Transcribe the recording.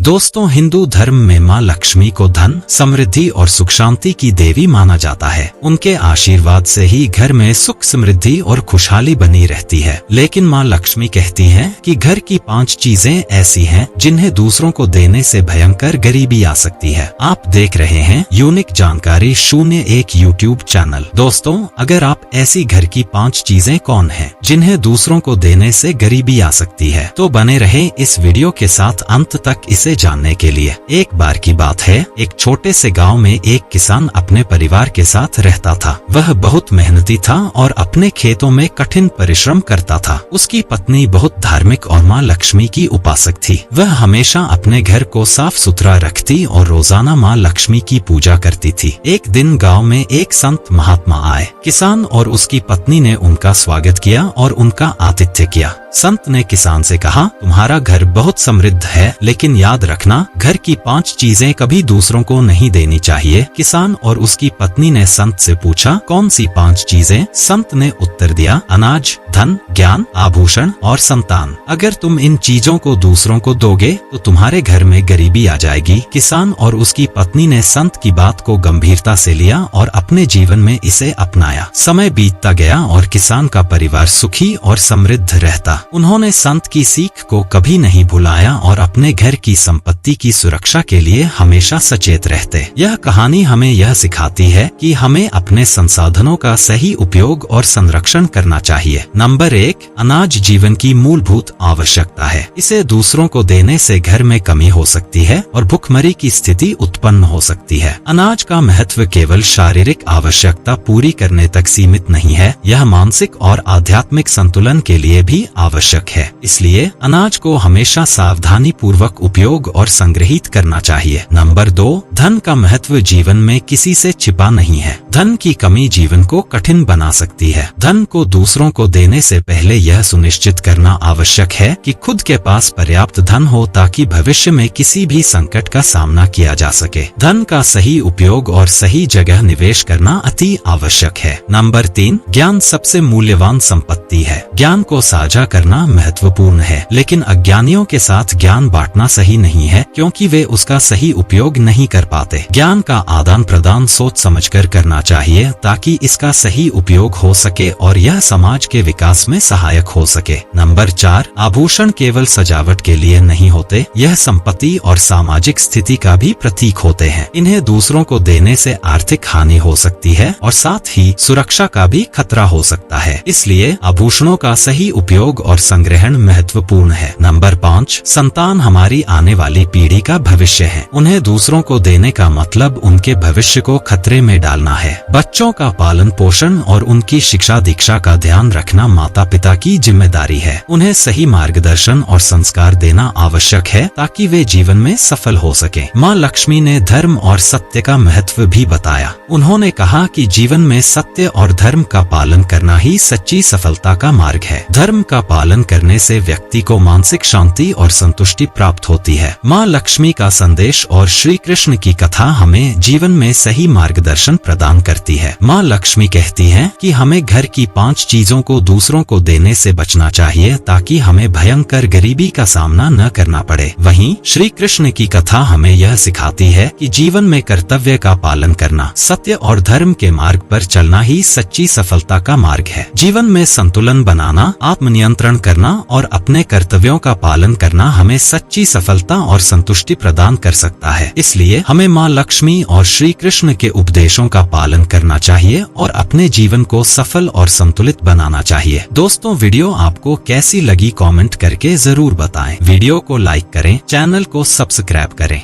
दोस्तों, हिंदू धर्म में माँ लक्ष्मी को धन, समृद्धि और सुख शांति की देवी माना जाता है। उनके आशीर्वाद से ही घर में सुख, समृद्धि और खुशहाली बनी रहती है। लेकिन माँ लक्ष्मी कहती हैं कि घर की 5 चीजें ऐसी हैं जिन्हें दूसरों को देने से भयंकर गरीबी आ सकती है। आप देख रहे हैं यूनिक जानकारी 01 यूट्यूब चैनल। दोस्तों, अगर आप ऐसी घर की 5 चीजें कौन हैं जिन्हें दूसरों को देने से गरीबी आ सकती है, तो बने रहे इस वीडियो के साथ अंत तक इसे जानने के लिए। एक बार की बात है, एक छोटे से गांव में एक किसान अपने परिवार के साथ रहता था। वह बहुत मेहनती था और अपने खेतों में कठिन परिश्रम करता था। उसकी पत्नी बहुत धार्मिक और माँ लक्ष्मी की उपासक थी। वह हमेशा अपने घर को साफ सुथरा रखती और रोजाना माँ लक्ष्मी की पूजा करती थी। एक दिन गाँव में एक संत महात्मा आए। किसान और उसकी पत्नी ने उनका स्वागत किया और उनका आतिथ्य किया। संत ने किसान से कहा, तुम्हारा घर बहुत समृद्ध है, लेकिन याद रखना, घर की 5 चीजें कभी दूसरों को नहीं देनी चाहिए। किसान और उसकी पत्नी ने संत से पूछा, कौन सी 5 चीजें? संत ने उत्तर दिया, अनाज, धन, ज्ञान, आभूषण और संतान। अगर तुम इन चीजों को दूसरों को दोगे तो तुम्हारे घर में गरीबी आ जाएगी। किसान और उसकी पत्नी ने संत की बात को गंभीरता से लिया और अपने जीवन में इसे अपनाया। समय बीतता गया और किसान का परिवार सुखी और समृद्ध रहता। उन्होंने संत की सीख को कभी नहीं भुलाया और अपने घर की संपत्ति की सुरक्षा के लिए हमेशा सचेत रहते। यह कहानी हमें यह सिखाती है कि हमें अपने संसाधनों का सही उपयोग और संरक्षण करना चाहिए। नंबर 1, अनाज जीवन की मूलभूत आवश्यकता है। इसे दूसरों को देने से घर में कमी हो सकती है और भुखमरी की स्थिति उत्पन्न हो सकती है। अनाज का महत्व केवल शारीरिक आवश्यकता पूरी करने तक सीमित नहीं है, यह मानसिक और आध्यात्मिक संतुलन के लिए भी आवश्यक है। इसलिए अनाज को हमेशा सावधानी पूर्वक उपयोग और संग्रहित करना चाहिए। नंबर 2, धन का महत्व जीवन में किसी से छिपा नहीं है। धन की कमी जीवन को कठिन बना सकती है। धन को दूसरों को देने से पहले यह सुनिश्चित करना आवश्यक है कि खुद के पास पर्याप्त धन हो ताकि भविष्य में किसी भी संकट का सामना किया जा सके। धन का सही उपयोग और सही जगह निवेश करना अति आवश्यक है। नंबर 3, ज्ञान सबसे मूल्यवान संपत्ति है। ज्ञान को साझा करना महत्वपूर्ण है, लेकिन अज्ञानियों के साथ ज्ञान बांटना सही नहीं है, क्योंकि वे उसका सही उपयोग नहीं कर पाते। ज्ञान का आदान प्रदान सोच समझकर करना चाहिए ताकि इसका सही उपयोग हो सके और यह समाज के विकास में सहायक हो सके। नंबर 4, आभूषण केवल सजावट के लिए नहीं होते, यह संपत्ति और सामाजिक स्थिति का भी प्रतीक होते हैं। इन्हें दूसरों को देने से आर्थिक हानि हो सकती है और साथ ही सुरक्षा का भी खतरा हो सकता है। इसलिए आभूषणों का सही उपयोग और संग्रहण महत्वपूर्ण है। नंबर 5, संतान हमारी आने वाली पीढ़ी का भविष्य है। उन्हें दूसरों को देने का मतलब उनके भविष्य को खतरे में डालना है। बच्चों का पालन पोषण और उनकी शिक्षा दीक्षा का ध्यान रखना माता पिता की जिम्मेदारी है। उन्हें सही मार्गदर्शन और संस्कार देना आवश्यक है ताकि वे जीवन में सफल हो सके। माँ लक्ष्मी ने धर्म और सत्य का महत्व भी बताया। उन्होंने कहा कि जीवन में सत्य और धर्म का पालन करना ही सच्ची सफलता का मार्ग है। धर्म का पालन करने से व्यक्ति को मानसिक शांति और संतुष्टि प्राप्त होती है। माँ लक्ष्मी का संदेश और श्री कृष्ण की कथा हमें जीवन में सही मार्गदर्शन प्रदान करती है। माँ लक्ष्मी कहती हैं कि हमें घर की 5 चीजों को दूसरों को देने से बचना चाहिए ताकि हमें भयंकर गरीबी का सामना न करना पड़े। वहीं श्री कृष्ण की कथा हमें यह सिखाती है कि जीवन में कर्तव्य का पालन करना, सत्य और धर्म के मार्ग पर चलना ही सच्ची सफलता का मार्ग है। जीवन में संतुलन बनाना, आत्मनियंत्रण करना और अपने कर्तव्यों का पालन करना हमें सच्ची सफलता और संतुष्टि प्रदान कर सकता है। इसलिए हमें माँ लक्ष्मी और श्री कृष्ण के उपदेशों का पालन करना चाहिए और अपने जीवन को सफल और संतुलित बनाना चाहिए। दोस्तों, वीडियो आपको कैसी लगी कमेंट करके जरूर बताएं। वीडियो को लाइक करें, चैनल को सब्सक्राइब करें।